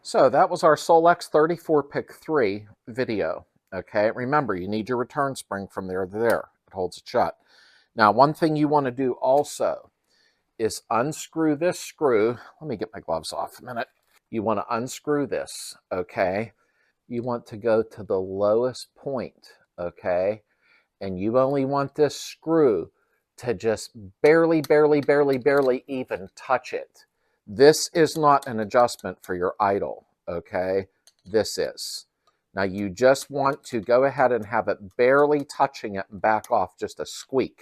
So that was our Solex 34 Pick 3 video. Okay, remember, you need your return spring from there to there. It holds it shut. Now, one thing you want to do also is unscrew this screw. Let me get my gloves off a minute. You want to unscrew this, okay? You want to go to the lowest point, okay? And you only want this screw to just barely even touch it. This is not an adjustment for your idle, okay? This is. Now you just want to go ahead and have it barely touching it and back off just a squeak.